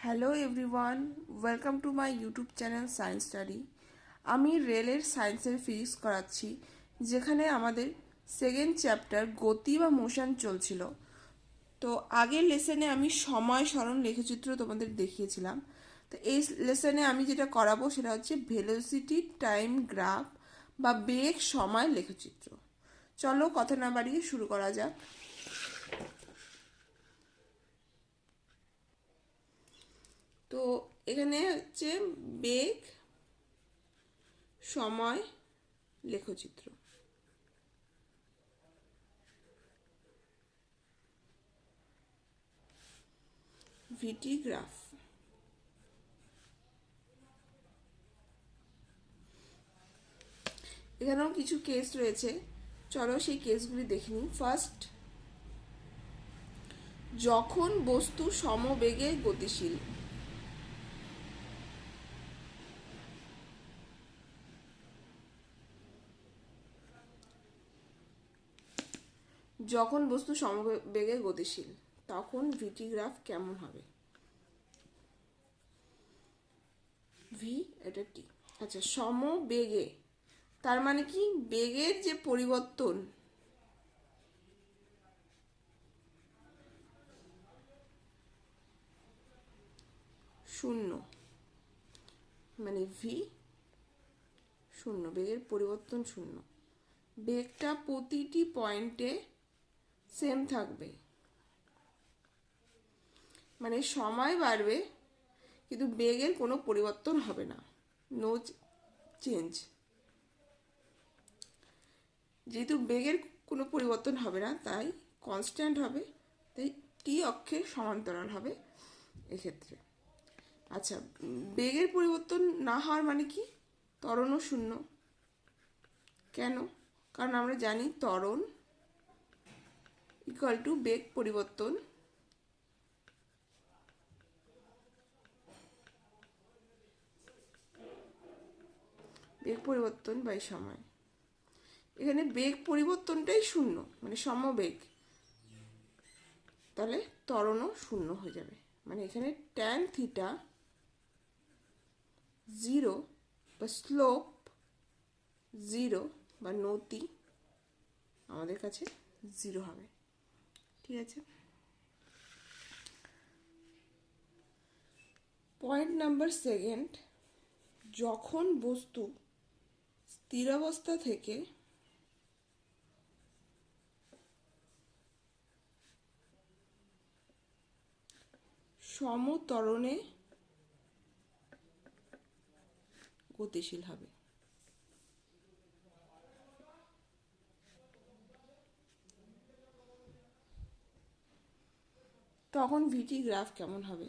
Hello everyone, welcome to my YouTube channel science study. আমি রেলের সায়েন্সের ফিজিক্স করাচ্ছি, যেখানে আমাদের সেকেন্ড চ্যাপ্টার গতি বা মোশন চলছিল। তো আগের লেসনে আমি সময় সরণ লেখচিত্র তোমাদের দেখিয়েছিলাম। তো এই লেসনে আমি যেটা করাবো সেটা হচ্ছে ভেলোসিটি টাইম গ্রাফ বা বেগ সময় লেখচিত্র। চলো কথা না বাড়িয়ে শুরু করা যাক। তো এখানে হচ্ছে বেগ সময় লেখচিত্র। ভিটি গ্রাফ। এখানেও কিছু কেস রয়েছে, চলো সেই কেসগুলি দেখে নিই। ফার্স্ট, যখন বস্তু সমবেগে গতিশীল। যখন বস্তু সমবেগে গতিশীল তখন ভিটি গ্রাফ কেমন হবে? ভি এটা টি। আচ্ছা, সমবেগে তার মানে কি? বেগের যে পরিবর্তন, শূন্য, মানে ভি শূন্য, বেগের পরিবর্তন শূন্য। বেগটা প্রতিটি পয়েন্টে সেম থাকবে, মানে সময় বাড়বে কিন্তু বেগের কোনো পরিবর্তন হবে না, নো চেঞ্জ। যেহেতু বেগের কোনো পরিবর্তন হবে না তাই কনস্ট্যান্ট হবে, তাই টি অক্ষের সমান্তরাল হবে এক্ষেত্রে। আচ্ছা, বেগের পরিবর্তন না হওয়ার মানে কি? ত্বরণও শূন্য। কেন? কারণ আমরা জানি ত্বরণ ইকুয়াল টু বেগ পরিবর্তন বাই সময়। এখানে বেগ পরিবর্তনটাই শূন্য, মানে সমবেগ, তাহলে ত্বরণও শূন্য হয়ে যাবে। মানে এখানে ট্যান থিটা জিরো বা স্লোপ জিরো বা নতি আমাদের কাছে জিরো হবে। ঠিক আছে, পয়েন্ট নাম্বার সেকেন্ড, যখন বস্তু স্থিরাবস্থা থেকে সমত্বরণে গতিশীল হবে। তখন ভিটি গ্রাফ কেমন হবে?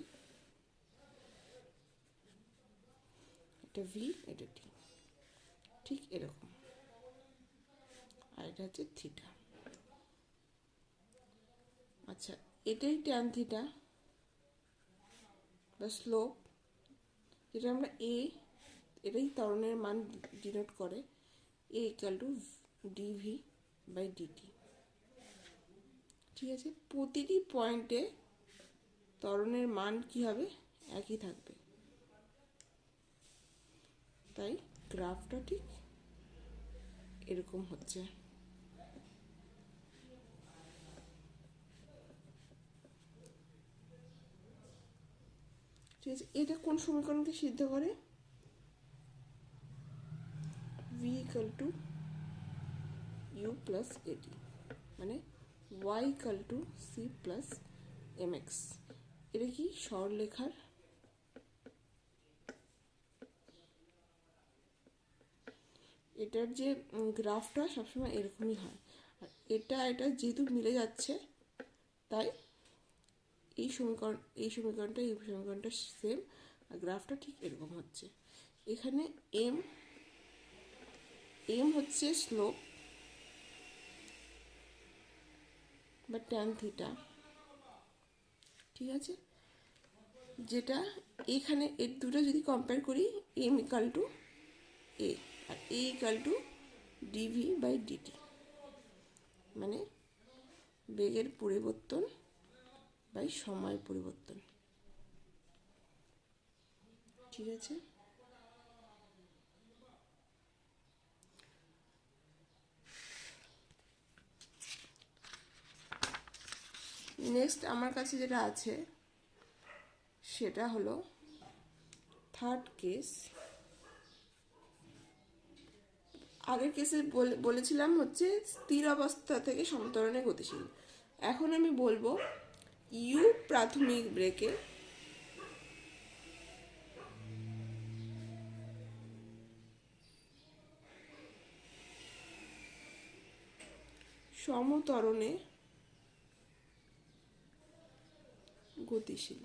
এটা ভি, এটা টি, ঠিক এরকম। আর এটা হচ্ছে থিটা। আচ্ছা, এটাই ট্যান থিটা বা স্লোপ, যেটা আমরা এটাই ত্বরণের মান ডিনোট করে, a equal to DV by dt. ঠিক আছে, প্রতিটি পয়েন্টে ত্বরণের মান কি হবে? একই থাকবে, তাই গ্রাফটা ঠিক এরকম হচ্ছে। ঠিক আছে, এটা কোন সমীকরণকে সিদ্ধ করে? V equal to U plus AT, মানে Y equal to C plus M X. এটা কি সরলরেখার এটার যে গ্রাফটা সবসময় এরকমই হয়। আর এটা যেহেতু মিলে যাচ্ছে তাই এই সমীকরণটা সেম, আর গ্রাফটা ঠিক এরকম হচ্ছে। এখানে এম হচ্ছে স্লোপ বা ট্যান থিটা। ঠিক আছে, যেটা এখানে এর দুটো যদি কম্পেয়ার করি, এম ইকাল টু এ আর A equal to DV by DT, মানে বেগের পরিবর্তন বাই সময় পরিবর্তন। ঠিক আছে, নেক্সট আমার কাছে যেটা আছে সেটা হলো থার্ড কেস। আগের কেসে বলেছিলাম হচ্ছে স্থির অবস্থা থেকে সমত্বরণে গতিশীল। এখন আমি বলবো ইউ প্রাথমিক ব্রেকে সমত্বরণে গতিশীল।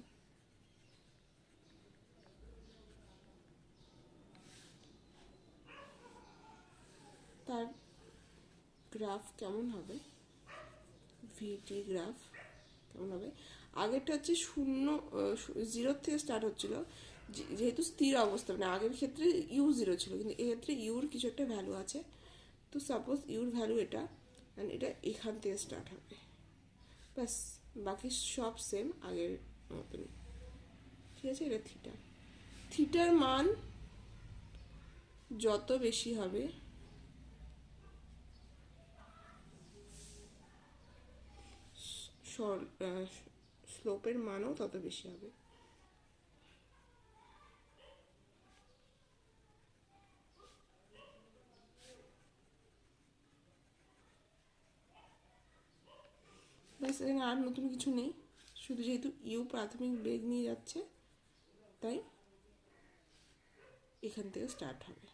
তার গ্রাফ কেমন হবে, ভিটি গ্রাফ কেমন হবে? আগেরটা হচ্ছে শূন্য, জিরোর থেকে স্টার্ট হচ্ছিল, যেহেতু স্থির অবস্থা, মানে আগের ক্ষেত্রে ইউ জিরো ছিল, কিন্তু এক্ষেত্রে ইউর কিছু একটা ভ্যালু আছে। তো সাপোজ ইউর ভ্যালু এটা, অ্যান্ড এটা এখান থেকে স্টার্ট হবে, ব্যাস। বাকি সব সেম আগের মতনই, ঠিক আছে। এটা থিটা, থিটার মান যত বেশি হবে স্লোপের মানও তত বেশি হবে। ব্যাস, এখানে আর নতুন কিছু নেই, শুধু যেহেতু ইউ প্রাথমিক বেগ নিয়ে যাচ্ছে তাই এখান থেকে স্টার্ট হবে,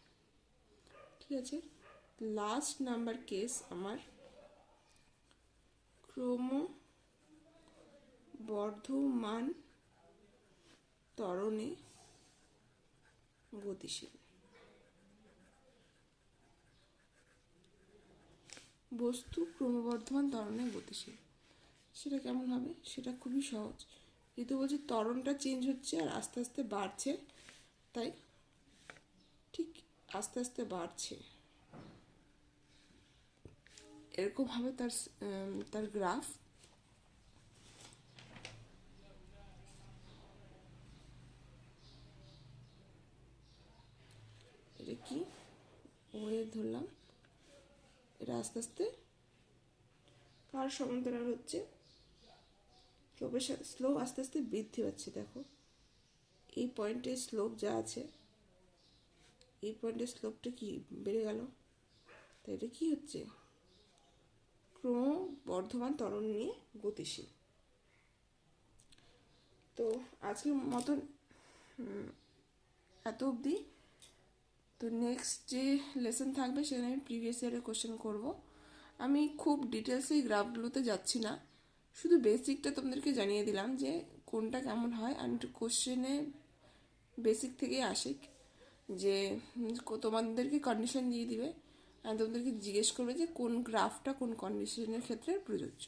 ঠিক আছে। লাস্ট নাম্বার কেস আমার ক্রমবর্ধমান ত্বরণে গতিশীল। বস্তু ক্রমবর্ধমান ত্বরণে গতিশীল, সেটা কেমন হবে? সেটা খুবই সহজ, যেহেতু বলছি ত্বরণটা চেঞ্জ হচ্ছে আর আস্তে আস্তে বাড়ছে, তাই ঠিক আস্তে আস্তে বাড়ছে, এরকম হবে তার গ্রাফ। এটা কি ওয়ে ধরলাম, এটা আস্তে আস্তে কার সমান্তরাল হচ্ছে, স্লোপ আস্তে আস্তে বৃদ্ধি পাচ্ছে। দেখো এই পয়েন্টের স্লোপ যা আছে, এই পয়েন্টের স্লোপটা কি বেড়ে গেল, তাই এটা কি হচ্ছে, ক্রমবর্ধমান ত্বরণ নিয়ে গতিশীল। তো আজকের মতন এত অবধি। তো নেক্সট যে লেসন থাকবে সেখানে আমি প্রিভিয়াস ইয়ারের কোশ্চেন করব। আমি খুব ডিটেলসে এই গ্রাফগুলোতে যাচ্ছি না, শুধু বেসিকটা তোমাদেরকে জানিয়ে দিলাম যে কোনটা কেমন হয়, অ্যান্ড কোশ্চেনে বেসিক থেকেই আসে, যে তোমাদেরকে কন্ডিশন দিয়ে দিবে অ্যান্ড তোমাদেরকে জিজ্ঞেস করবে যে কোন গ্রাফটা কোন কন্ডিশনের ক্ষেত্রে প্রযোজ্য।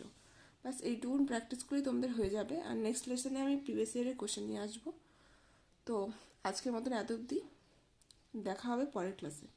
ব্যাস এইটুকুন প্র্যাকটিস করেই তোমাদের হয়ে যাবে। আর নেক্সট লেসনে আমি প্রিভিয়াস ইয়ারের কোশ্চেন নিয়ে আসবো। তো আজকের মতন এত অবধি, দেখা হবে পরের ক্লাসে।